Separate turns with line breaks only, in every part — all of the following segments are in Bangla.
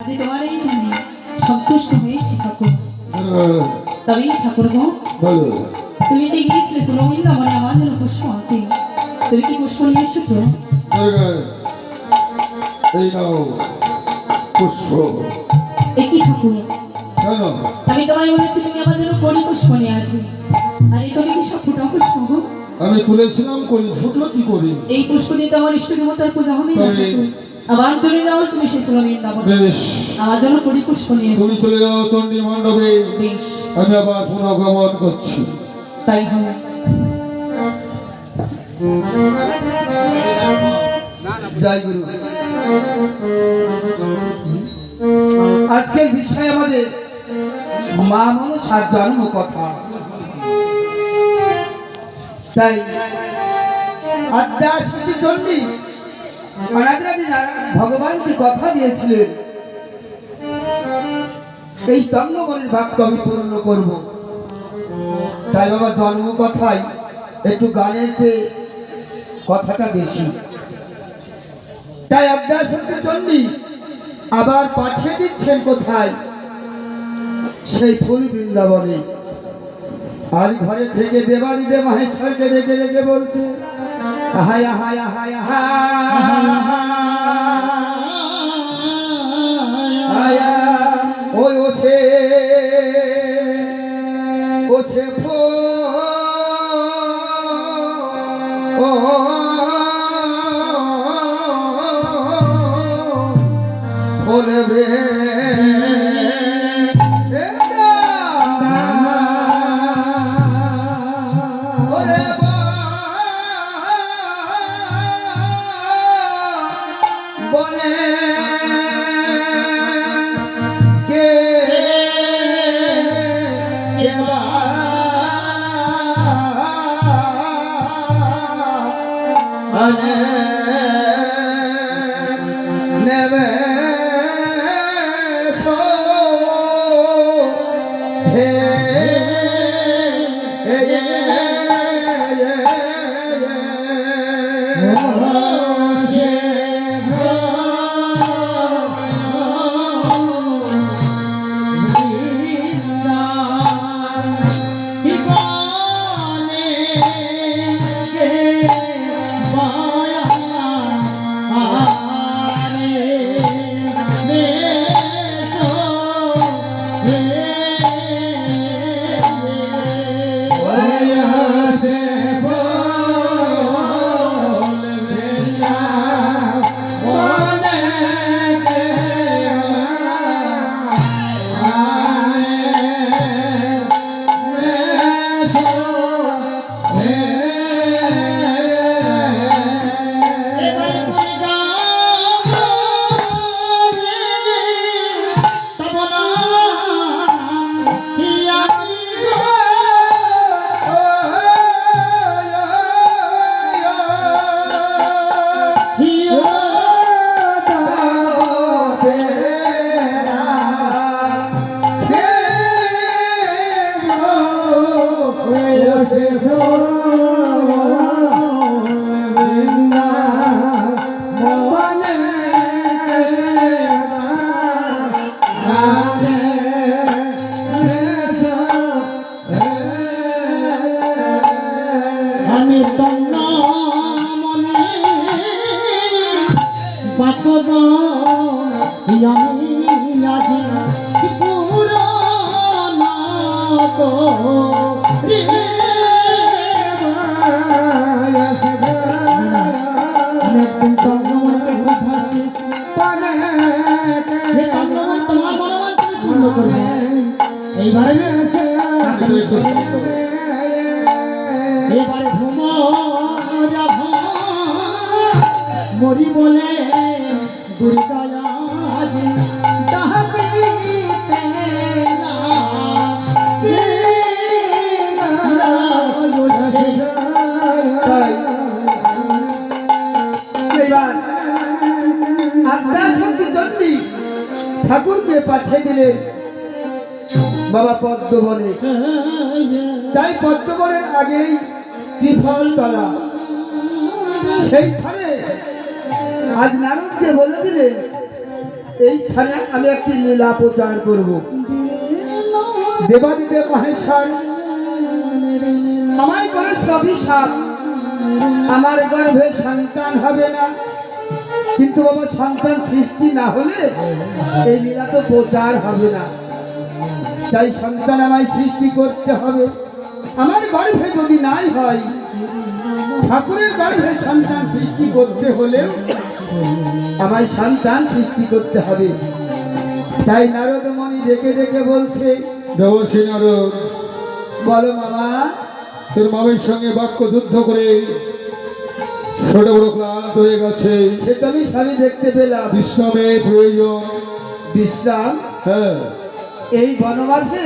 আমি তোমার এই মনে সন্তুষ্ট হয়েছি ঠাকুর। তবে ঠাকুর গো, তুমি যে গিয়েছিলে তুলমিন্দা মনে আমার জন্য পুষ্প আনতে, তুমি কি পুষ্প নিয়ে এসেছো?
এই নাও পুষ্প।
একই ঠাকুর, আমি তোমায় বলেছি তুমি আমার জন্য কড়ি পুষ্প নিয়ে আসবে, আর এই তুমি কি সব ফুটা পুষ্প গো?
আমি তুলেছিলাম, করি ফুটলো কি করি?
এই পুষ্প দিয়ে তো আমার ইষ্ট দেবতার পূজা হবে না। আবার চলে যাও তুমি সেই তুলমিন্দা বনে,
বেশ
আমার জন্য কড়ি পুষ্প নিয়ে এসো।
তুমি চলে যাও চণ্ডী মণ্ডপে,
বেশ
আমি আবার পুনর্গমন করছি।
তাই হবে।
জয় গুরু। আজকের বিষয় আমাদের মা মনসার জন্ম কথা। তাই আদ্যাশক্তি চণ্ডী ভগবানকে কথা দিয়েছিলেন এই তঙ্গবনের বাক্য আমি পূর্ণ করব। তাই বাবা জন্ম কথাই একটু গানের চেয়ে কথাটা বেশি। তাই আদ্যাশক্তি চণ্ডী আবার পাঠিয়ে দিচ্ছেন কোথায়? সেই ফুল বৃন্দাবনে। আর ঘরে থেকে দেবাদিদেব মহেশ্বরকে ডেকে ডেকে বলছে, হায় হায় হায় হায় ওই ওসে ওসে ও বলবে
মরি বলে দুর্গা
ঠাকুরকে পাঠিয়ে দিলেন বাবা পদ্মবনে। তাই পদ্মবনের আগেই ত্রিফল তলা, সেইখানে আজ নারদকে বলে দিলেন এইখানে আমি একটি লীলা প্রচার করব। দেবাদিদেব মহেশ্বর আমায় করেছে অভিশাপ, আমার গর্ভে সন্তান হবে না। কিন্তু বাবা সন্তান সৃষ্টি না হলে এই লীলা তো প্রচার হবে না। তাই সন্তান আমায় সৃষ্টি করতে হবে। আমার গর্ভে যদি নাই হয়, ঠাকুরের গর্ভে সন্তান সৃষ্টি করতে হলে আমায় সন্তান সৃষ্টি করতে হবে। তাই নারদ মণি ডেকে ডেকে বলছে,
দেবর্ষী নারদ,
বলো মামা।
তোর মামের সঙ্গে বাক্য যুদ্ধ করে ছোট বড় ক্লান্ত হয়ে গেছে,
সে তো আমি স্বামী দেখতে পেলাম।
বিশ্রামের প্রয়োজন।
বিশ্রাম?
হ্যাঁ,
এই বনবাসে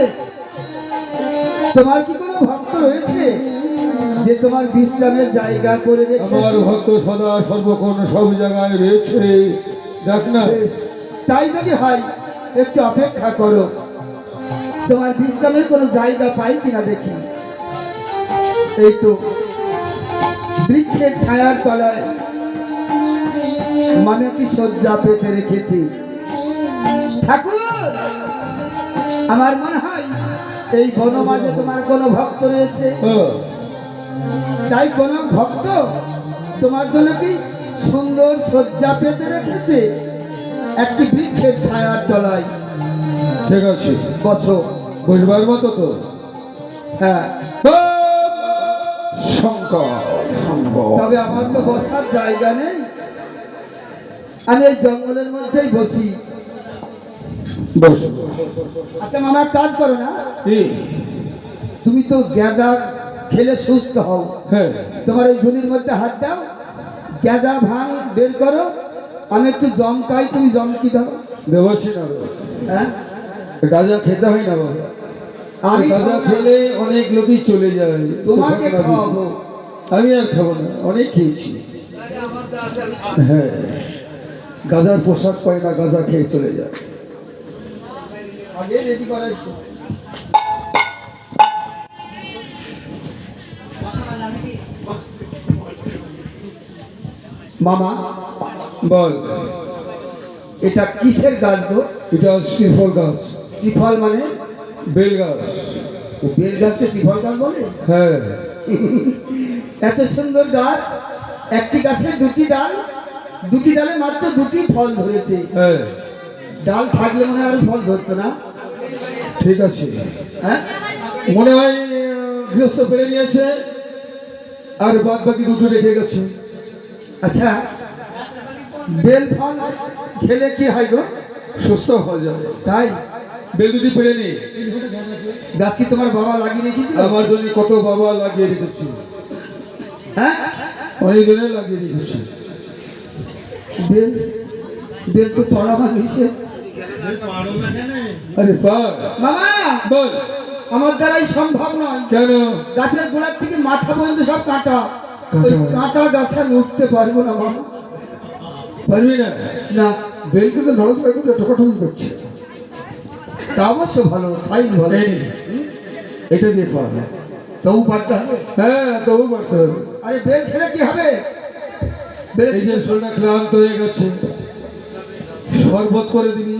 তোমার কি কোনো ভক্ত রয়েছে যে তোমার বিশ্রামের জায়গা করে রেখেছে?
আমার ভক্ত সদা সর্বক্ষণ সব জায়গায় রয়েছে, দেখ না।
বেশ, তাই যদি হয় একটু অপেক্ষা করো, তোমার বিশ্রামের কোনো জায়গা পাই কিনা দেখি। এই তো বৃক্ষের ছায়ার তলায় মানে কি শয্যা পেতে রেখেছি। ঠাকুর, আমার মনে হয় এই বনমাঝে তোমার কোনো ভক্ত রয়েছে।
হ্যাঁ,
তাই কোন ভক্ত তোমার জন্য কি সুন্দর শয্যা পেতে রেখেছে একটি বৃক্ষের ছায়ার তলায়।
ঠিক আছে,
বসো।
বুঝবার মতো তো।
হ্যাঁ,
শঙ্কর শঙ্কর।
তবে আমার তো বসার জায়গা নেই, আমি এই জঙ্গলের মধ্যেই বসি।
বস।
আচ্ছা মামা, এক কাজ করো না,
এই,
তুমি তো গাঁজা খেলে সুস্থ হও,
হ্যাঁ,
তোমার ওই ঝুলির মধ্যে হাত দাও, গাঁজা ভাঙ বের করো, আমি একটু জমকাই, তুমি জমকি দাও।
দেবর্ষী নারদ,
হ্যাঁ,
গাঁজা খেতে হয় না বাবা।
আমি
গাঁজা খেলে অনেক লোকই চলে যায়।
তোমাকে খাওয়াবো।
আমি আর খাবো না, অনেক খেয়েছি। হ্যাঁ, গাঁজার পোশাক পায় না, গাঁজা খেয়ে চলে যায়।
আগে রেডি করাইছো। মামা,
বল,
এটা কিসের গাছ গো?
এটা শ্রীফল গাছ।
ত্রিফল মানে?
বেল গাছ।
ও, বেল গাছকে ত্রিফল গাছ বলে?
হ্যাঁ,
এত সুন্দর গাছ, একটি গাছে দুটি ডাল, দুটি ডালে মাত্র দুটি ফল ধরেছে।
হ্যাঁ,
ডাল থাকলে মনে হয় আর ফল ধরতো না।
ঠিক আছে।
হ্যাঁ,
মনে হয় গৃহস্থ পেরে নিয়েছে, আর বাদ বাকি দুটো রেখে গেছে।
আচ্ছা, বেল ফল খেলে কি হয় গো?
সুস্থ হয়ে যাবে।
তাই
বেল দুটি পেরে নি।
গাছ কি তোমার বাবা লাগিয়ে রেখেছিল?
আমার জন্য কত বাবা লাগিয়ে রেখেছি,
হ্যাঁ,
অনেক দিনে লাগিয়ে রেখেছি।
বেল বেল তো পড়া ভাঙিছে।
আরে পা
মামা,
বল।
আমার দ্বারাই সম্ভব নয়।
কেন?
গাছের গোড়ার থেকে মাথা পর্যন্ত সব কাঁটা,
কাঁটা?
ওই কাঁটা গাছে আমি উঠতে পারবো না মামা।
পারবি না?
না,
বেল কিন্তু নরম করছে, ঠোকাঠুকি করছে।
তা অবশ্য ভালো, সাইজ ভালো।
এই নে, এটা দিয়ে পারবে।
তবু পারতে হবে।
হ্যাঁ, তবু পারতে হবে।
আরে বেল খেলে কি হবে? বেল
এই যে শরীরটা ক্লান্ত হয়ে গেছে, শরবত করে দিবি,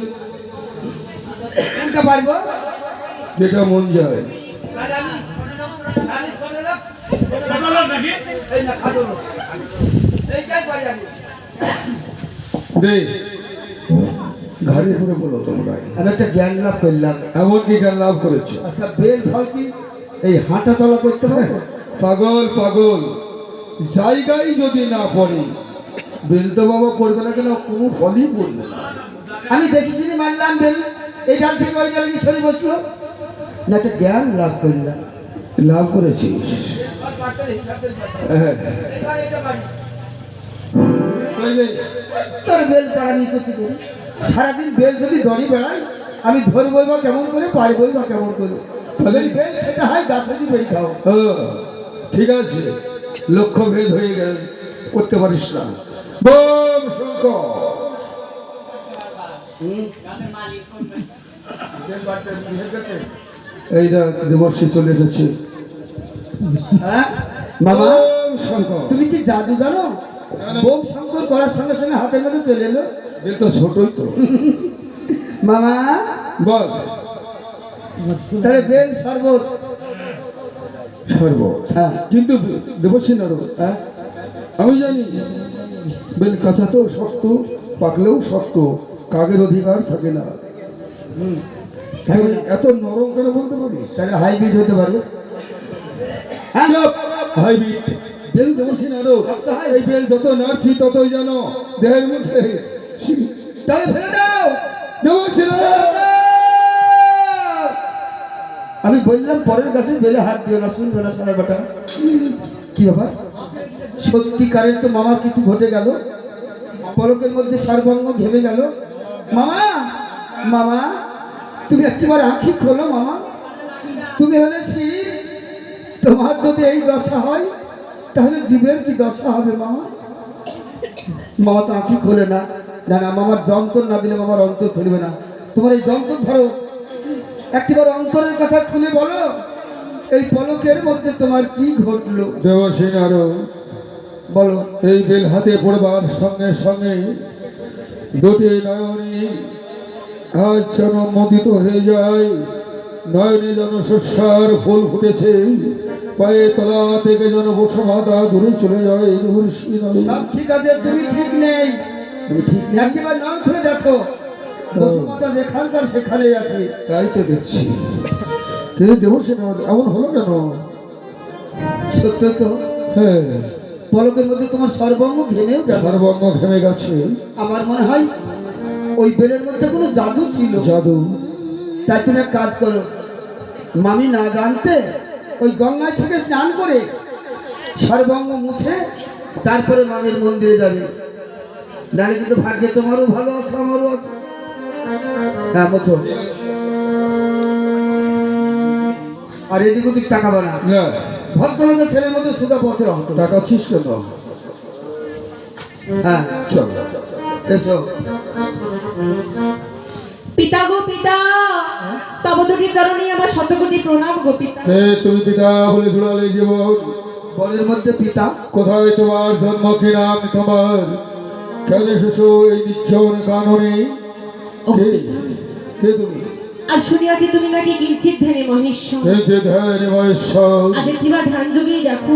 কোনটা পারবো?
যেটা মন যায়। দে, ঘাড়ে করে বলো তোমরা।
আমি একটা জ্ঞান লাভ করলাম।
এমন কি জ্ঞান লাভ করেছো?
আচ্ছা, বেল ফল কি এই হাঁটা চলা করতে পারবো?
পাগল পাগল, জায়গায় যদি না পড়ে বেল তো বাবা পড়বে না, কেন কোনো ফলই পড়বে না।
আমি দেখেছি মানলাম বেল এই ডাল থেকে ওই ডাল ছড়ি বসলো না, একটা জ্ঞান লাভ করলাম।
লাভ করেছিস? হ্যাঁ, তাইলে
তোর বেল পাড়া নিয়ে করতে করি সারাদিন বেল যদি দড়ি বেড়াই, আমি ধরবই বা কেমন করে, পারবই বা কেমন করে। যদি বেল খেতে হয় গাছ যদি বেল খাও।
ও, ঠিক আছে, লক্ষ্য ভেদ হয়ে গেল, করতে পারিস না। বোম শঙ্কর। এই দেখ, দেবর্ষী চলে এসেছে।
হ্যাঁ মামা,
বোম শঙ্কর।
তুমি কি জাদু জানো? বোম শঙ্কর করার সঙ্গে সঙ্গে হাতের মধ্যে চলে এলো।
বেল তো ছোটই তো।
মামা
বল
তাহলে বেল শরবত।
সর্বত।
হ্যাঁ
কিন্তু দেবশ্রী নারদ,
হ্যাঁ
আমি জানি বেল কাঁচা তো শক্ত, পাকলেও শক্ত, কাগের অধিকার থাকে না। তাহলে এত নরম কেন বলতে পারিস?
তাহলে হাইব্রিড হতে পারে। হ্যাঁ
হাইব্রিড বেল দেবশ্রী নারদ, এই বেল যত নাড়ছি ততই যেন দেহের মধ্যে
তাহলে ফেলে দাও।
দেবশ্রী নারদ।
আমি বললাম পরের গাছে বেলে হাত দিও না, শুনবে না সারা বেটা। কি ব্যাপার? সত্যিকারের তো মামার কিছু ঘটে গেল, পলকের মধ্যে সর্বাঙ্গ ঘেমে গেল। মামা মামা তুমি একেবারে আঁখি খোলো মামা, তুমি হলে শিব, তোমার যদি এই দশা হয় তাহলে জীবের কি দশা হবে মামা? মামা তো আঁখি খোলে না। না না, মামার যন্ত্র না দিলে মামার অন্তর খুলবে না। তোমার এই যন্ত্র ধরো, একেবারে অন্তরের কথা খুলে বলো, এই পলকের মধ্যে তোমার কি ঘটলো?
দেবশ্রী নারদ,
বলো।
এই বেল হাতে পড়বার সঙ্গে সঙ্গে দুটি নয়নী আজ যেন মোদিত হয়ে যায়, নয়নে যেন শস্যার ফুল ফুটেছে, পায়ে তলা থেকে যেন বসমাতা দূরে চলে যায়। দেবশ্রী নারদ,
সব ঠিক আছে, তুমি ঠিক নেই।
আমি ঠিক নেই?
একবার নাম খুলে দেখো, বসুমাতা যেখানকার সেখানেই আছে।
তাই তো দেখছি। কিন্তু দেবশ্রী নারদ, এমন হলো কেন?
সত্য তো,
হ্যাঁ,
পলকের মধ্যে তোমার সর্বাঙ্গ ঘেমেও গেল।
সর্বাঙ্গ ঘেমে গেছে।
আমার মনে হয় ওই বেলের মধ্যে কোনো জাদু ছিল।
জাদু?
তাই তুমি এক কাজ করো, মামি না জানতে ওই গঙ্গায় থেকে স্নান করে সর্বাঙ্গ মুছে তারপরে মামির মন্দিরে যাবে। নাহলে কিন্তু ভাগ্যে তোমারও ভালো আছে, আমারও আছে। হ্যাঁ মুছো। আর এদিক ওদিক তাকাবো না,
না,
ভদ্রলোকের ছেলের মতো সুদা পথে হতো।
তাকাচ্ছিস কেন?
হ্যাঁ
চল।
এসো।
পিতা গো পিতা, তব দুটি চরণে আমার শতকোটি প্রণাম গো পিতা।
তুমি পিতা বলে জোড়ালে জীবন,
বলের মধ্যে পিতা।
কোথায় তোমার জন্ম, কি নাম তোমার? কেন এসেছো এই নির্জন কাননে? কে তুমি?
আজ শুনিয়াছি তুমি নাকি কিঞ্চিত ধ্যানে মহেশ্বর।
কে যে ধ্যান মহেশ্বর?
আজ একটিবার ধ্যান যোগেই দেখো,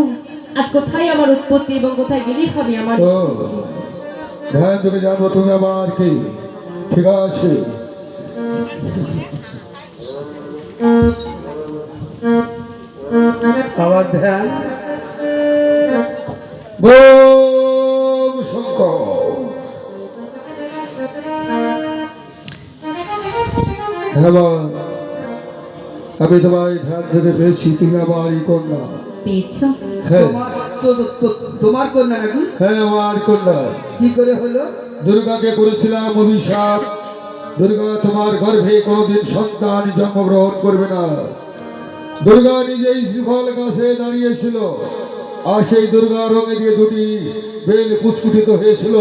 আজ কোথায় আমার উৎপত্তি এবং কোথায় গেলেই হবে আমার।
ও, ধ্যান থেকে জানবো তুমি আমার কি? ঠিক আছে।
আবার ধ্যান।
বোম শঙ্কর। হ্যালো, আমি তোমায় ধ্যান থেকে পেয়েছি, তুমি আমারই কন্যা।
পেয়েছ?
হ্যাঁ,
তোমার কন্যা নাকি?
হ্যাঁ, আমার কন্যা।
কি করে হলো?
দুর্গাকে করেছিলাম অভিশাপ, দুর্গা তোমার গর্ভে কোনোদিন সন্তান জন্মগ্রহণ করবে না। দুর্গা নিজেই শ্রীফল গাছে দাঁড়িয়েছিল, আর সেই দুর্গা রঙে দিয়ে দুটি বেল পুষ্পিত হয়েছিল।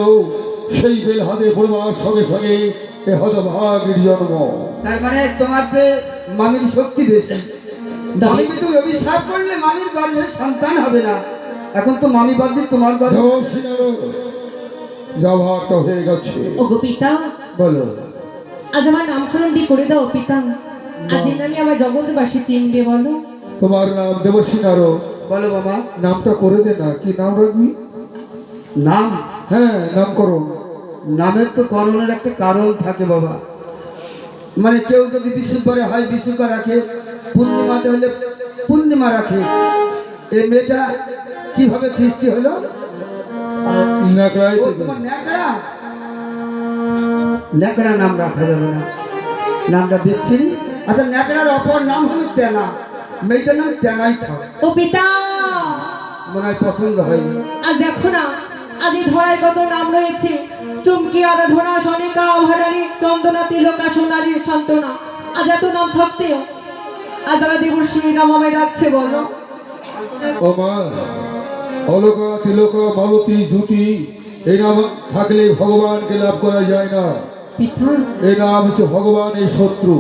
সেই বেল হাতে পড়বার সঙ্গে সঙ্গে এ হতভাগীর জন্ম।
তার মানে তোমার যে মামির শক্তি বেশি। মামি কিন্তু অভিশাপ করলে মামির গর্ভে সন্তান হবে না। এখন তো মামি বাদ দিয়ে তোমার গর্ভে।
যাভাটা হয়ে গেছে।
ওগো পিতা,
বলো।
আজ আমার নামকরণটি করে দাও পিতা। আজ এই নামে আমার জগৎবাসী চিনবে বলো।
তোমার নাম দেবশ্রী নারদ।
বলো বাবা।
নামটা করে দে না, কি নাম রাখবি?
নাম?
হ্যাঁ, নামকরণ।
নামের তো করণের একটা কারণ থাকে বাবা। মানে কেউ যদি বিশুদ্ধরে হয় বিশুদ্ধ রাখে, পূর্ণিমাতে হলে পূর্ণিমা রাখে। এই মেয়েটা কিভাবে সৃষ্টি হলো?
ন্যাকড়াই
ও
তো।
তোমার ন্যাকড়া। ন্যাকড়া নাম রাখা যাবে না, নামটা বিচ্ছিরি। আচ্ছা, ন্যাকড়ার অপর নাম হলো তেনা, মেয়েটার নাম তেনাই থাক।
ও পিতা,
মনে হয় পছন্দ হয়নি।
আজ দেখো না, আজ এই ধরায় কত নাম রয়েছে। চুমকি, আরাধনা, সনিকা, ভাড়ারি, চন্দনা, তিলকা, সোনালি, শান্তনা। আজ এত নাম থাকতেও আজ তারা দেবর্ষী নাম আমায় ডাকছে বলো।
ও মা, অলকা, তিলকা, মালতী, জ্যোতি, এই নাম থাকলে ভগবানকে লাভ করা যায় না।
পিতা,
এই নাম হচ্ছে ভগবানের শত্রু।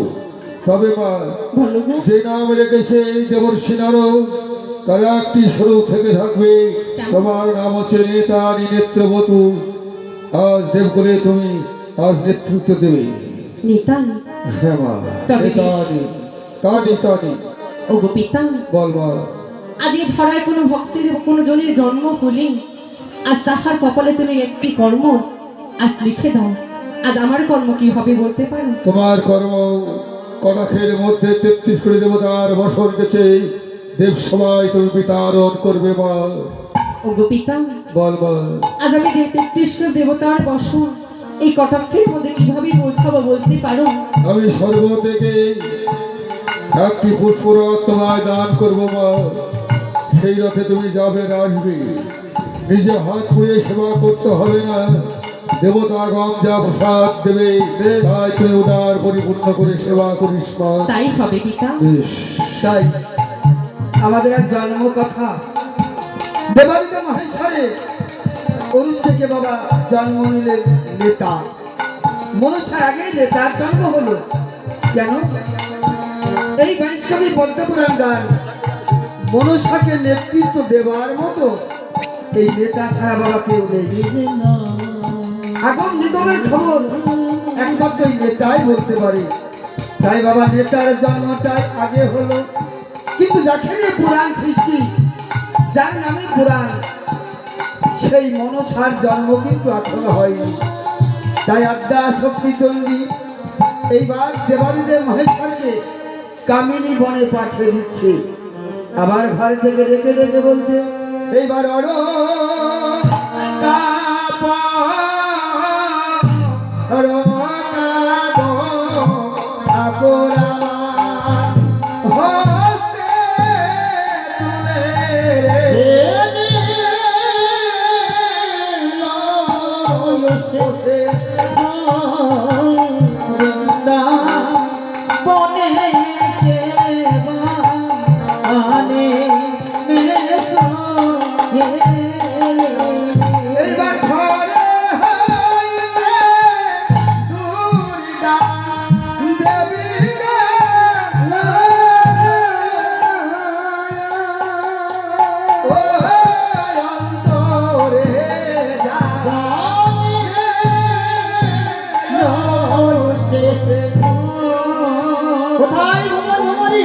তবে মা,
বলো গো।
যে নাম রেখেছে এই দেবর্ষী নারদ, তার একটি স্বরূপ থেকে থাকবে। তোমার নাম হচ্ছে নেতানি নেত্রবতু। আজ দেবকুলে তুমি আজ নেতৃত্ব দেবে।
নিতাই
হ্যাঁ মা,
তবে
তানি
ও গো পিতা,
বল মা।
আজ এই ধরায় কোনো ভক্তের কোনো জনের জন্ম হলে আজ তাহার কপালে তুমি একটি কর্ম আজ লিখে দাও। আজ আমার কর্ম কি হবে বলতে পারো?
তোমার কর্ম কটাক্ষের মধ্যে 33 কোটি দেবতার বসন গেছে, দেব সবাই তুমি বিতারণ করবে মা।
ও গো পিতা,
বল মা।
আজ আমি 33 কোটি দেবতার বসন এই কটাক্ষের মধ্যে কিভাবে পৌঁছাবো বলতে পারো?
আমি স্বর্গ থেকে একটি পুষ্পরথ তোমায় দান করবো মা। সেই রথে তুমি যাবে, আসবে, নিজে হাত পুড়িয়ে সেবা করতে হবে না। দেবতাগণ যা প্রসাদ দেবে তাই তুই উদার পরিপূর্ণ করে সেবা করিস মা।
তাই হবে পিতা।
বেশ।
তাই আমাদের এক জন্ম কথা দেবাদিদেব মহেশ্বরে অরুণ থেকে বাবা জন্ম নিলেন নেতা। মনুষ্যের আগে নেতার জন্ম হলো কেন? এই বৈষ্ণবী পদ্মপুরাণ গান মনুষ্যকে নেতৃত্ব দেওয়ার মতো এই নেতা ছাড়া বাবা কেউ নেই। আগম নিগমের খবর একমাত্র এই নেতাই বলতে পারে। তাই বাবা নেতার জন্মটাই আগে হলো, কিন্তু যাকে নিয়ে পুরাণ সৃষ্টি, যার নামে পুরাণ, সেই মনসার জন্ম কিন্তু এখনো হয়নি। তাই আদ্যা শক্তি চণ্ডী এইবার দেবাদিদেব মহেশ্বরকে কামিনী বনে পাঠিয়ে দিচ্ছে। আবার ঘর থেকে ডেকে ডেকে বলছে এইবার এইবার ঘরে হইতে দুর্গা দেবী গে ও অন্তরে
কোথায় ভ্রমর ভ্রমরি?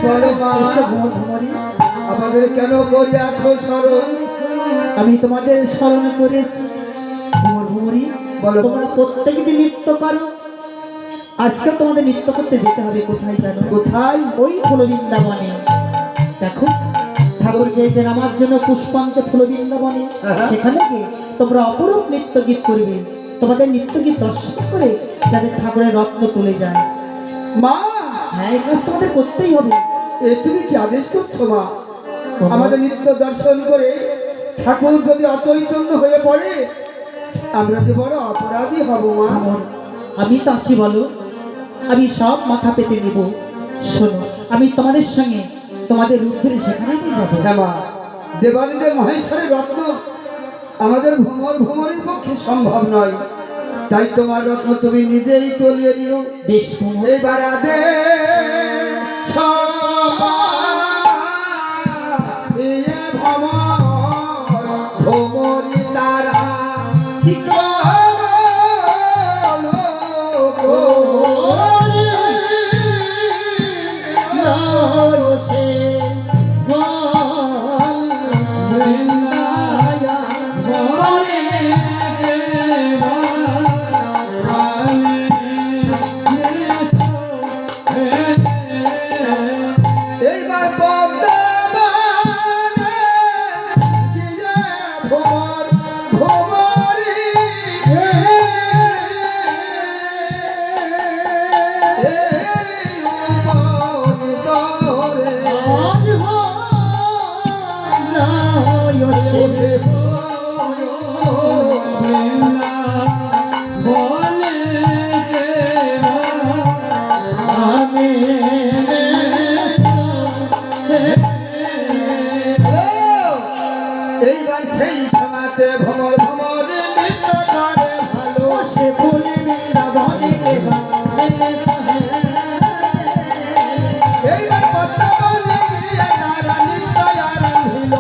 বলো মা, আমাদের কেন করিয়াছ স্মরণ?
আমি তোমাদের স্মরণ করেছি ভ্রমর ভ্রমরি।
বলো।
তোমরা প্রত্যেকদিন নৃত্য করো, আজকে তোমাদের নৃত্য করতে যেতে হবে। কোথায় জানো?
কোথায়?
ওই ফুলবৃন্দাবনে। দেখো ঠাকুরকে যে নামার জন্য পুষ্পাঞ্চ ফুলবৃন্দাবনে,
হ্যাঁ।
সেখানে গিয়ে তোমরা অপরূপ নৃত্য গীত করবে। তোমাদের নৃত্য গীত দর্শন করে যাদের ঠাকুরের রত্ন তুলে যায়।
মা,
হ্যাঁ, এই কাজ তোমাদের করতেই হবে।
এ তুমি কি আদেশ করছো মা? আমাদের নিত্য দর্শন করে ঠাকুর যদি অচৈতন্য হয়ে পড়ে আমরা যে বড় অপরাধী হব মা।
আমি তো আসি বলো, আমি সব মাথা পেতে নেব। শোনো, আমি তোমাদের সঙ্গে তোমাদের রূপ ধরে সেখানে নিয়ে যাবো।
হ্যাঁ মা, দেবাদিদেব মহেশ্বরের রত্ন আমাদের ভ্রমরের পক্ষে সম্ভব নয়। তাই তোমার রত্ন তুমি নিজেই তলিয়ে নিও।
বেশ ভ্রমর,
এবার আদে ভ্রমরি তারা কি এইবার পদ্মবনে গিয়ে ভ্রমর ভ্রমরি এইবার সেই সমাতে ভ্রমর ভ্রমর নৃত্য করে ভালো সে ফুল বৃন্দাবনে এইবার পদ্মবনে গিয়ে তারা নৃত্য আরম্ভিল।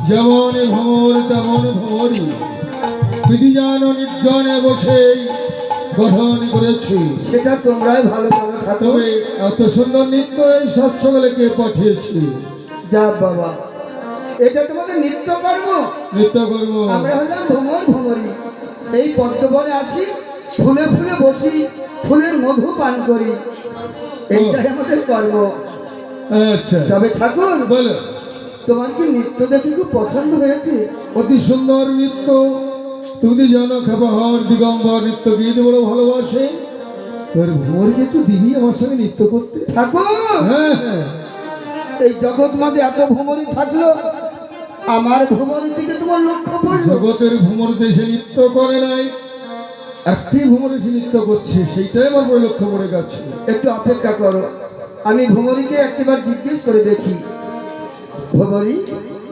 যেমন ভ্রমর তেমন ভ্রমরই বিধিজান নির্জনে বসে গঠন করেছি।
সেটা তোমরাই ভালো করো ঠাকুর।
তবে এত সুন্দর নৃত্য এই সাত সকালে কে পাঠিয়েছি?
যা বাবা, এটা তোমাদের নিত্য কর্ম।
নৃত্য করব।
আমরা হলাম ভ্রমর ভ্রমরী, এই পদ্মবনে আসি, ফুলে ফুলে বসি, ফুলের মধু পান করি, এইটাই আমাদের কর্ম।
আচ্ছা
তবে ঠাকুর,
বলো।
তোমার কি নৃত্য দেখে খুব পছন্দ হয়েছে?
অতি সুন্দর নৃত্য। তুমি জানো খেপাহর দিগম্বর নৃত্য গীত বড় ভালোবাসে। তোর ভোরকে একটু দিবি আমার সঙ্গে নৃত্য করতে?
ঠাকুর,
হ্যাঁ হ্যাঁ,
এই জগৎ মাঝে এত ভ্রমরী থাকলো, আমার ভ্রমরের দিকে তোমার লক্ষ্য পড়লো?
জগতের ভ্রমর দেশে নৃত্য করে নাই, একটি ভ্রমর এসে নৃত্য করছে, সেইটাই আমার বড় লক্ষ্য পড়ে গেছে।
একটু অপেক্ষা করো, আমি ভ্রমরীকে একবার জিজ্ঞেস করে দেখি। ভ্রমরী,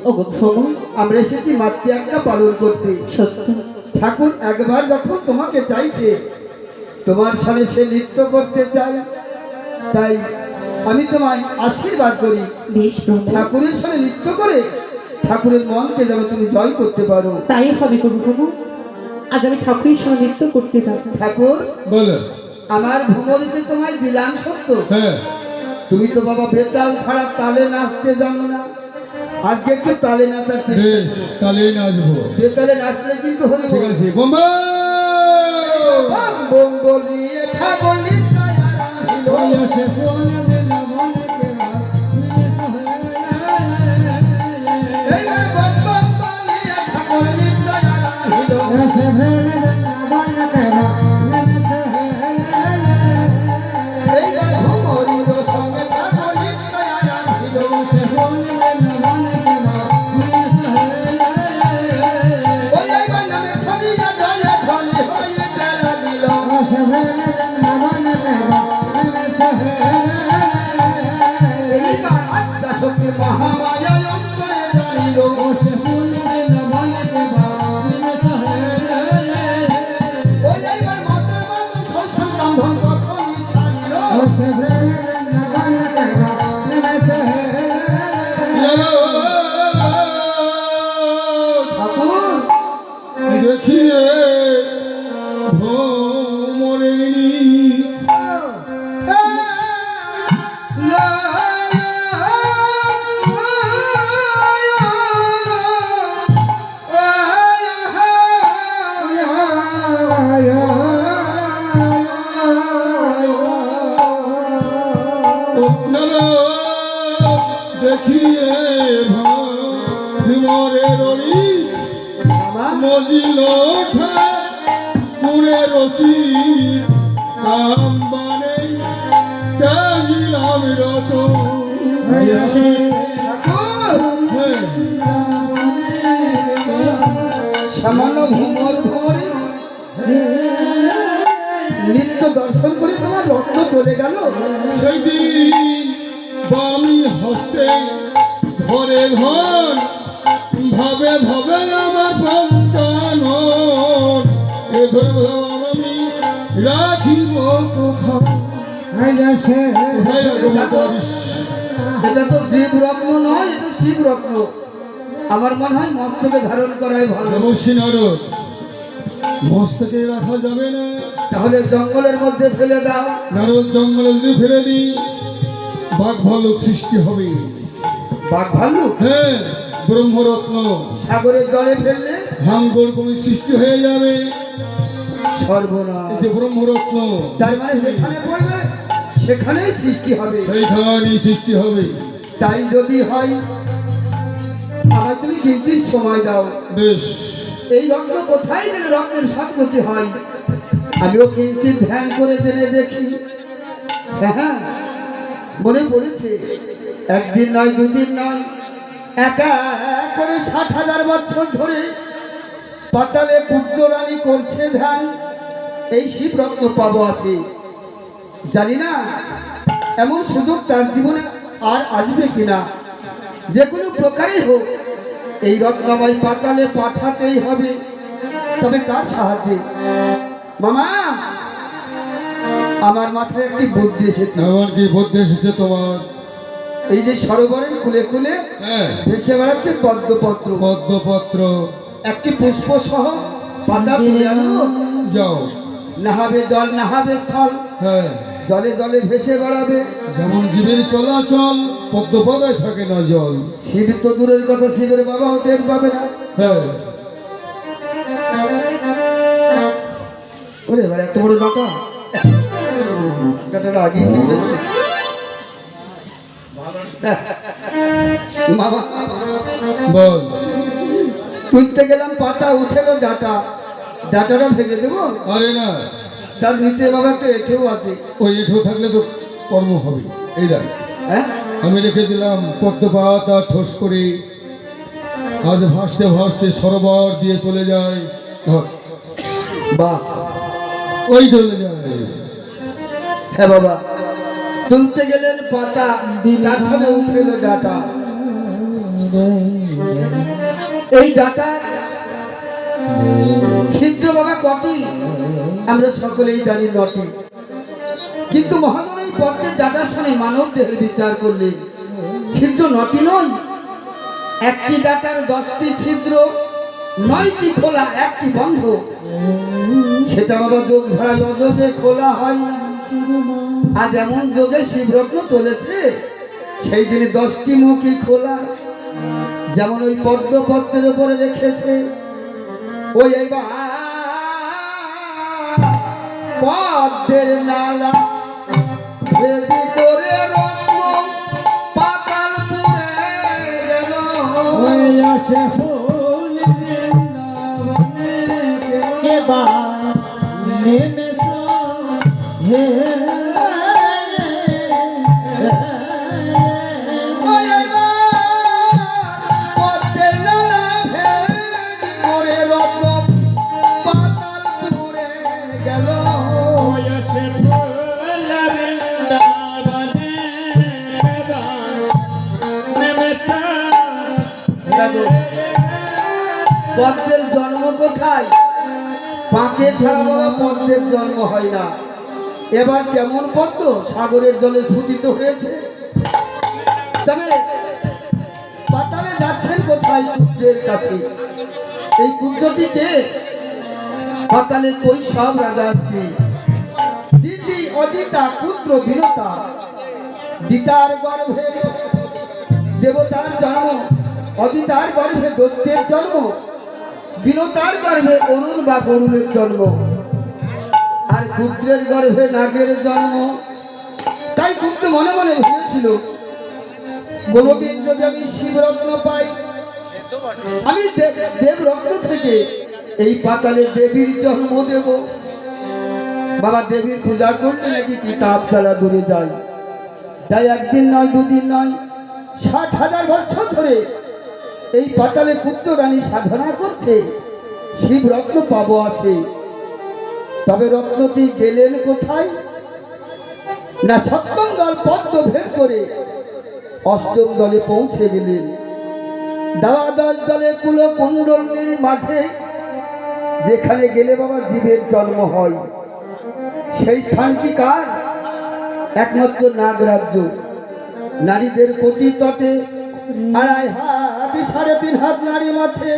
ওগো ভ্রমর,
আমরা এসেছি মাতৃ আজ্ঞা পালন করতে।
সত্য।
ঠাকুর একবার যখন তোমাকে চাইছে, তোমার সামনে সে নৃত্য করতে চাই, তাই আমি তোমায় আশীর্বাদ করি,
বেশ ভ্রমর,
ঠাকুরের সামনে নৃত্য করে ঠাকুরের মনকে যেন তুমি জয় করতে পারো।
তাই হবে করবো ভ্রমর। আজ আমি ঠাকুরের সঙ্গে নৃত্য করতে যাবো।
ঠাকুর,
বলো।
আমার ভ্রমরীতে তোমায় দিলাম সত্য,
হ্যাঁ,
তুমি তো বাবা বেতাল ছাড়া তালে নাচতে জানো না, আজকে একটু তালে নাচাতে।
বেশ, তাহলেই নাচবো।
বেতালে নাচলে কিন্তু হরি
ঠিক
বল।
আছে, বোম্বা।
বম বম বলিয়ে ঠাকুর নিশ্চয় আরাধিল। এই রে বম বম বলিয়ে ঠাকুর নিশ্চয় আরাধিল। এই রে ভ্রমরীর সঙ্গে ঠাকুর নিশ্চয় আরাধিল। ওই একবার নামে ধরিয়া জলে ধনে হয়ে তেলা দিল। এইবার আত্মা শক্তি মহামায়া অন্তরে জানিল। ওই এইবার মাতর মাতর শোষণ বন্ধন তখনই ছাড়িল। ঠাকুর,
দেখিয়ে ভ্রমরের নৃত্য। দেখিয়ে ভ্রমরের নৃত্য। মজিল পুরে রসি কাম্বানে চাহিলাম রত।
সামান্য ভ্রমর ভ্রমরে নৃত্য দর্শন করে তোমার রত্ন চলে গেল।
সেই দিন বামি হস্তে ধরে ধর ভাবে ভাবে আমার পঞ্চান এ ধর্ম আমি রাখিব কোথায়। কোথায় রাখবো তারিস?
এটা তো জীব রত্ন নয়, এটা শিব রত্ন। আমার মনে হয় মস্তকে ধারণ করাই ভালো।
অবশ্যই নারদ, মস্তকে রাখা যাবে না।
তাহলে জঙ্গলের মধ্যে ফেলে দাও।
নারদ জঙ্গলে যদি ফেলে দিই, বাঘ ভাল্লুক সৃষ্টি হবে।
বাঘ ভাল্লুক?
হ্যাঁ, ব্রহ্মরত্ন
সাগরের জলে ফেললে
হাঙ্গর কমি সৃষ্টি হয়ে যাবে।
সর্বনাশ।
এই যে ব্রহ্মরত্ন,
তার মানে যেখানে পড়বে সেখানেই সৃষ্টি হবে।
সেইখানেই সৃষ্টি হবে।
তাই যদি হয়, আমার তুমি কিঞ্চিত সময় দাও।
বেশ,
এই রত্ন কোথায় গেলে রত্নের সৎগতি হয়, আমিও কিঞ্চিত ধ্যান করে জেনে দেখি। হ্যাঁ, মনে পড়েছে, একদিন নয় দুদিন নয়, একা করে ৬০,০০০ বছর ধরে পাতালে পুত্ররানী করছে ধ্যান। এই শিব রত্ন পাবো আসে, জানি না এমন সুযোগ তার জীবনে আর আসবে কিনা। যে কোনো প্রকারেই হোক, এই রত্নাময় পাতালে পাঠাতেই হবে। তবে কার সাহায্যে? মামা, আমার মাথায় একটি বুদ্ধি এসেছে।
এমন কি বুদ্ধি এসেছে তোমার?
এই যে সরোবরের কুলে কুলে
হ্যাঁ
ভেসে বেড়াচ্ছে পদ্মপত্র,
পদ্মপত্র।
একটি পুষ্প সহ পাতা তুলে আনবো,
যাও।
নাহাবে জল নাহাবে স্থল,
হ্যাঁ
জলে জলে ভেসে বেড়াবে।
যেমন জীবের চলাচল পদ্মপাতায় থাকে না জল।
শিব তো দূরের কথা, শিবের বাবাও টের পাবে না।
হ্যাঁ
ওরে এবার এত বড় ডাটা, ডাটাটা আগেই ছিল মামা।
বল।
তুলতে গেলাম পাতা, উঠেলো ডাটা, ডাটাটা ভেঙে দেবো।
আরে না,
তার নিচে বাবা একটা এঁঠেও আছে।
ওই এঁঠো থাকলে তো কর্ম হবে। এই দেখ,
হ্যাঁ
আমি রেখে দিলাম পদ্মপাতা ঠোস করে, আজ ভাসতে ভাসতে সরোবর দিয়ে চলে যায়। ধর,
বাহ,
ওই চলে যায়।
হ্যাঁ বাবা, তুলতে গেলেন পাতা, তার সাথে উঠেলো ডাটা। এই ডাটা ছিদ্র বাবা কটি, আমরা সকলেই জানি নটি, কিন্তু মহাজন এই পদ্মের ডাটার সামনে মানব দেহের বিচার করলেন ছিদ্র নটি নন। একটি ডাটার 10টি ছিদ্র, 9টি খোলা, একটি বন্ধ। সেটা বাবা যোগ ছাড়া যোগে খোলা হয় না। আজ এমন যোগে শিবরত্ন চলেছে, সেই দিনে 10টি মুখই খোলা, যেমন ওই পদ্মপত্রের উপরে রেখেছে। ওই এইবার পদ্মের নালা ভেদি করে রত্ন পাতাল পুরে গেল। ওই এইবার পদ্মের নালা ভেদি করে রত্ন পাতাল পুরে গেল। পদ্মের জন্ম কোথায়? পাকে ছাড়া বাবা পদ্মের জন্ম হয় না। এবার কেমন পদ্ম সাগরের জলে স্ফুটিত হয়েছে। তবে পাতালে যাচ্ছেন কোথায়? পুত্রের কাছে। এই পুত্রটিকে পাতালে কৈশব রাজা দিদি অদিতা পুত্র বিনতা, দিতার গর্ভে দেবতার জন্ম, অদিতার গর্ভে দৈত্যের জন্ম, বিনতার গর্ভে অরুণ বা গরুরের জন্ম, আর পুত্রের গর্ভে নাগের জন্ম। তাই পুত্র মনে মনে ভেবেছিল, কোনদিন যদি আমি শিবরত্ন পাই, আমি দেবরত্ন থেকে এই পাতালে দেবীর জন্ম দেব। বাবা, দেবীর পূজা করলে নাকি কি তাপ জ্বালা দূরে যায়। তাই একদিন নয়, দুদিন নয়, 60,000 বছর ধরে এই পাতালে পুত্র রানী সাধনা করছে, শিব রত্ন পাবো আছে। তবে রত্নটি গেলেন কোথায়? না, 7ম দল পদ্ম ভেদ করে 8ম দলে পৌঁছে গেলেন। দ্বাদশ দলে কুলকুণ্ডলীর মাঝে, যেখানে গেলে বাবা জীবের জন্ম হয়, সেই স্থানটি কার? একমাত্র নাগরাজ্য। নারীদের কোটি তটে 2.5 হাত 3.5 হাত নারী মাঠে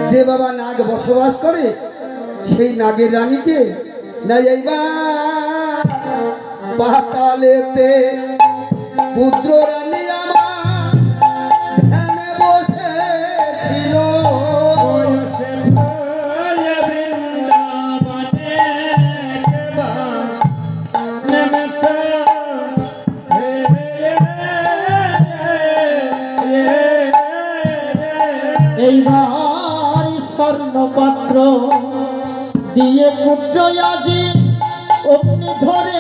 যে বাবা নাগ বসবাস করে, সেই নাগের রানীকে না এইবার পাতালেতে পুত্র রানী আমার ধ্যানে বসেছিল।
এইবার স্বর্ণপাত্র দিয়ে পুত্র আজি অগ্নি ধরে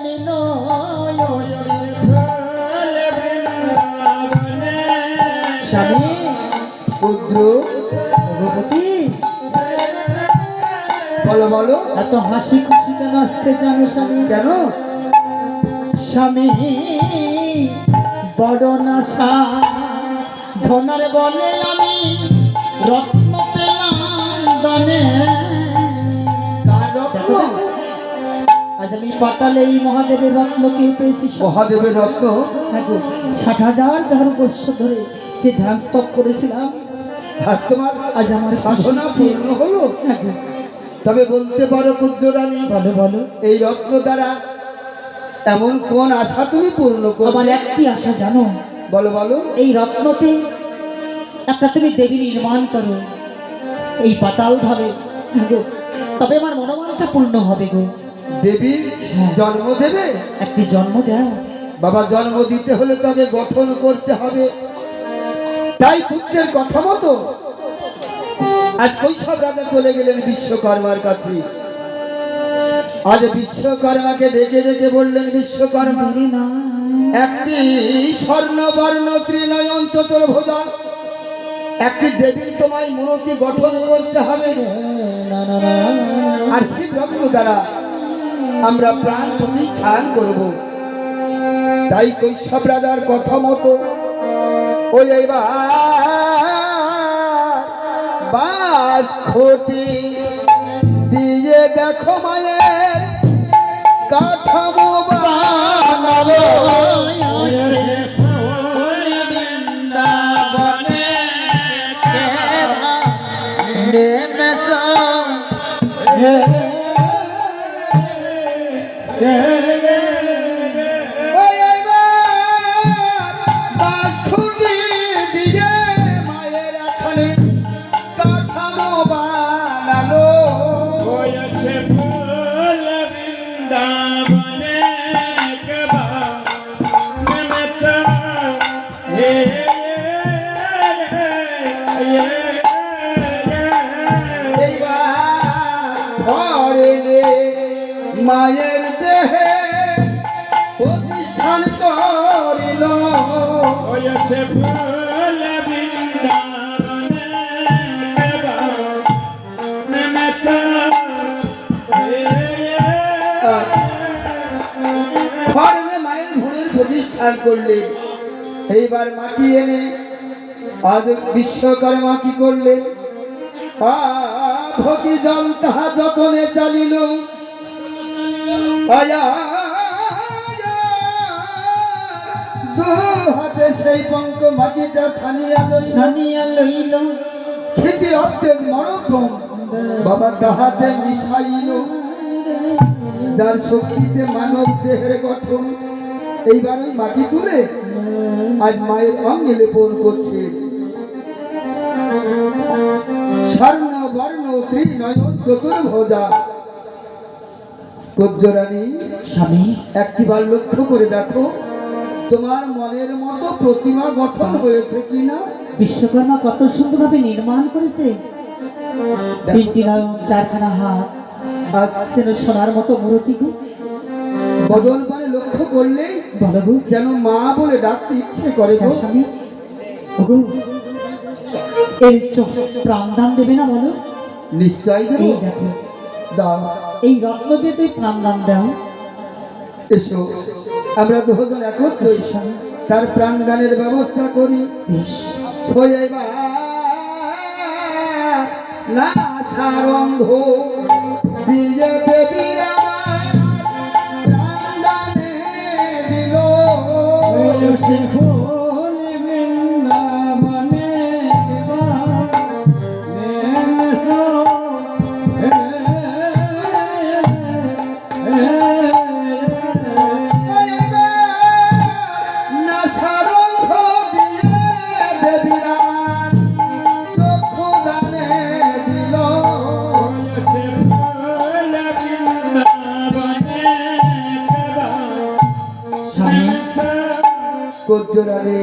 নিল। স্বামী
পুত্র
ভগবতী,
বলো বলো,
এত হাসি খুশি কেন আসতে জানো স্বামী?
কেন?
স্বামী বড় নাশা, ধনার বলে আমি রত্ন পেলাম দানে।
কার রত্ন?
আজ আমি পাতালে এই মহাদেবের রত্নকে পেয়েছি।
মহাদেবের রত্ন?
হ্যাঁ গো, 60,000 বর্ষ ধরে যে ধ্যান স্তব করেছিলাম,
আর তোমার
আজ আমার
সাধনা পূর্ণ হলো।
হ্যাঁ গো,
তবে বলতে পারো ক্ষুদ্র রানী,
বলো বলো।
এই রত্ন দ্বারা এমন কোন আশা তুমি পূর্ণ
আমার
করবে?
একটি আশা জানো,
বলো বলো।
এই রত্নতে একটা তুমি দেবী নির্মাণ করো এই পাতাল ভাবে। হ্যাঁ গো, তবে আমার মনোবাঞ্ছা পূর্ণ হবে গো।
দেবীর
হ্যাঁ।
জন্ম দেবে?
একটি জন্ম দেও।
বাবা, জন্ম দিতে হলে তবে গঠন করতে হবে। তাই পুত্রের কথা মতো আজ কৈশব রাজা চলে গেলেন বিশ্বকর্মার কাছে। আজ বিশ্বকর্মাকে ডেকে ডেকে বললেন, বিশ্বকর্মা,
বলি না,
একটি স্বর্ণবর্ণ ত্রিনয়ন চতুর্ভুজা একটি দেবী তোমায় মূর্তি গঠন করতে হবে।
না, না, না,
আর সেই রত্ন দ্বারা আমরা প্রাণ প্রতিষ্ঠান করব। তাই কৈশব রাজার কথা মতো ওই এবার বাস খুঁটি দিয়ে দেখো মায়ের কাঠামো বানালো। ওই এবার বাস খুঁটি দিয়ে মায়ের এখানে কাঠামো বানালো। মায়ের দেহে প্রতিষ্ঠান করিল। মায়ের ভুঁড়ের প্রতিষ্ঠান করলে। এইবার মাটি এনে আজ বিশ্বকর্মা কি করলে, ভক্তি জল তাহা যতনে চালিল। দু হাতে সেই পঙ্ক মাটিটা
সানিয়া লইল।
খেতে অর্ধেক মরকম বাবা তাহাতে মিশাইল। যার শক্তিতে মানব দেহের গঠন, এইবার ওই মাটি তুলে আজ মায়ের অঙ্গে লেপন করছে। স্বর্ণ বর্ণ ত্রিনয়ন চতুর্ভুজা। কজ্জরানী,
স্বামী,
একটিবার লক্ষ্য করে দেখো তোমার মনের মতো প্রতিমা গঠন হয়েছে কিনা।
বিশ্বকর্মা কত সুন্দরভাবে নির্মাণ করেছে। 3টি নয়ন, 4খানা হাত,
আজ
যেন সোনার মতো মূর্তি গো।
বদল মানে লক্ষ্য করলে
বলো গো,
যেন মা বলে ডাকতে ইচ্ছে করে গো।
হ্যাঁ স্বামী, ওগো, এই প্রাণ দান দেবে না বলো?
নিশ্চয় দেব।
এই দেখো,
দাও,
এই রত্ন দিয়ে তুই প্রাণ দান দাও।
এসো আমরা দুজন একত্রে
স্বামী,
তার প্রাণদানের ব্যবস্থা করি।
বেশ।
হয়ে না সারঙ্গ দিয়ে দেবীর আমার প্রাণদানে দিল। না সারঙ্গ দিয়ে দেবীর আমার চক্ষু দানে দিল। কজ্জরানী,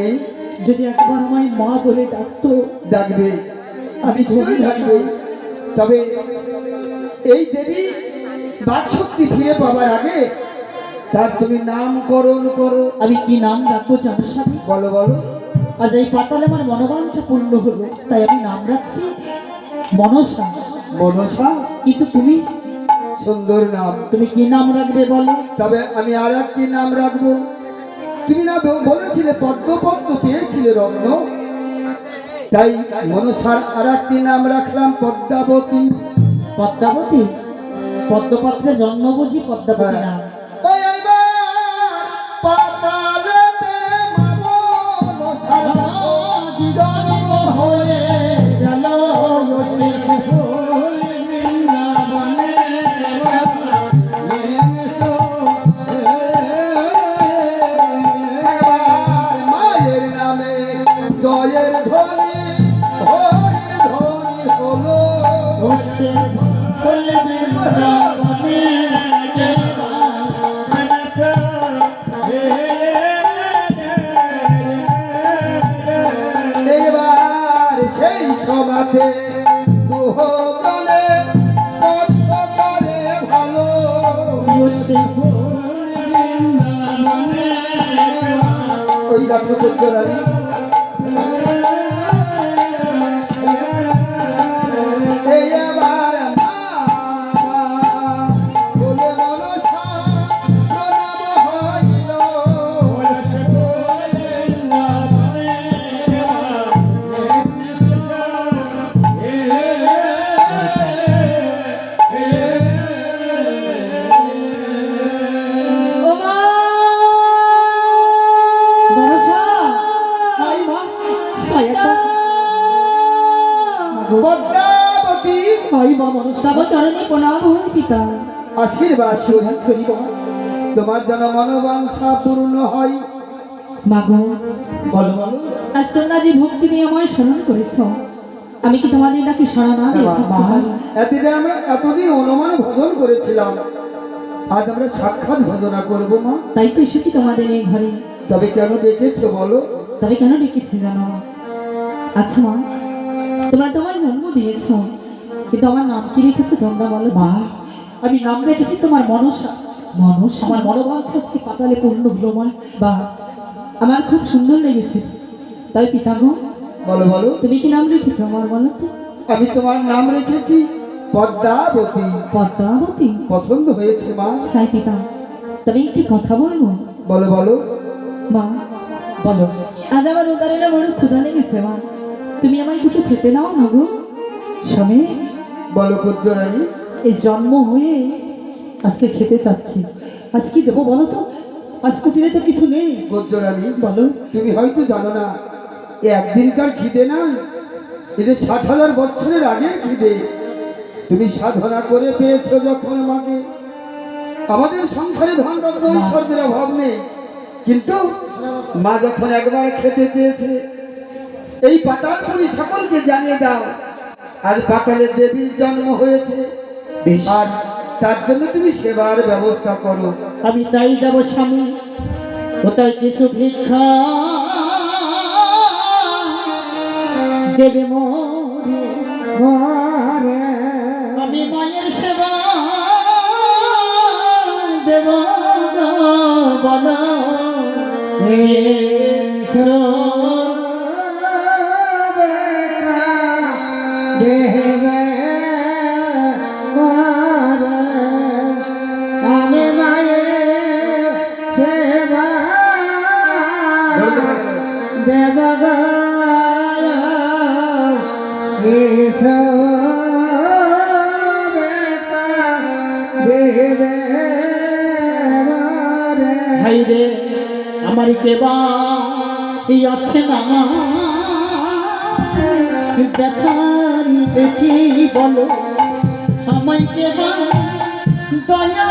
যদি একবার আমায় মা বলে ডাকতো,
ডাকবে, আমি নিশ্চয়ই ডাকবে। তবে এই দেবী বাকশক্তি ফিরে পাবার আগে তার তুমি নামকরণ করো।
আমি কি নাম রাখবো জানো স্বামী?
বলো বলো।
আজ এই পাতালে আমার মনোবাঞ্ছা পূর্ণ হলো, তাই আমি নাম রাখছি মনসা।
মনসা?
কিন্তু তুমি,
সুন্দর নাম।
তুমি কি নাম রাখবে বলো?
তবে আমি আর একটি নাম রাখবো। তুমি না বলেছিলে পদ্ম পদ্ম পেয়েছিলে রত্ন, তাই মনসার আর একটি নাম রাখলাম পদ্মাবতী।
পদ্মাবতী? পদ্মপাত্রে জন্ম বুঝি পদ্মাবতী
হ্যাঁ।
নাম?
ওই রাত্রে পুত্রানি এই আবার বলে মনসা প্রণাম হইল
ওমা
মনসা ভাই মা ভাই একটা
পদ্মাবতী
ভাই মা মনসা
তব চরণে প্রণাম হই পিতা।
আশীর্বাদ
শোধন করিব মা।
তোমার যেন মনোবাঞ্ছা পূর্ণ হয়।
মাগো,
বলো বলো
আজ তোমরা যে ভক্তি নিয়ে আমায় স্মরণ করেছ, আমি কি তোমাদের নাকি সাড়া না দিয়ে থাকতে পারি?
এতদিন অনুমানে ভজন করেছিলাম, আজ আমরা সাক্ষাৎ ভজনা করব মা।
তাই তো এসেছি তোমাদের এই ঘরে।
তবে কেন ডেকেছো বলো?
তবে কেন ডেকেছি জানো? আচ্ছা মা, তোমরা তোমায় জন্ম দিয়েছ, কিন্তু আমার নাম কি রেখেছো তোমরা বলো?
মা আমি নাম রেখেছি তোমার মনসা।
মানুষ
আমার মনোবাঞ্ছা আজকে পাতালে পূর্ণ হলো মা।
বা আমার খুব সুন্দর লেগেছে। তাই পিতা গো,
বলো বলো।
তুমি কি নাম রেখেছো আমার বলো তো?
আমি তোমার নাম রেখেছি পদ্মাবতী।
পদ্মাবতী।
পছন্দ হয়েছে মা?
হ্যাঁ পিতা, তবে একটি কথা বলবো?
বলো বলো।
মা,
বলো
আজ আমার উদারে না বড় ক্ষুধা লেগেছে মা, তুমি আমায় কিছু খেতে দাও না গো।
স্বামী
বলো পুত্রানি।
এই জন্ম হয়ে আজকে খেতে চাচ্ছি, আজ কি দেবো বলো তো? আজ কুটিরে তো কিছু নেই।
পুত্রানি
বলো
তুমি হয়তো জানো না, এ একদিনকার খিদে না, এদের 60,000 বছরের আগের খিদে। তুমি সাধনা করে পেয়েছো যখন মাকে। আমাদের সংসারে ধন রত্ন ঐশ্বর্যের অভাব নেই, কিন্তু মা যখন একবার খেতে চেয়েছে, এই পাতালপুরি সকলকে জানিয়ে দাও আজ পাতালে দেবীর জন্ম হয়েছে,
বেশ,
আর তার জন্য তুমি সেবার ব্যবস্থা করো।
আমি তাই যাব স্বামী, কোথায় কিছু ভিক্ষা দেবে মোরে, আমি মায়ের সেবা দেব গো, বলো ভাই রে আমার কেবা এই আছে না ব্যাপার দেখি বলো আমায় কেবা দয়া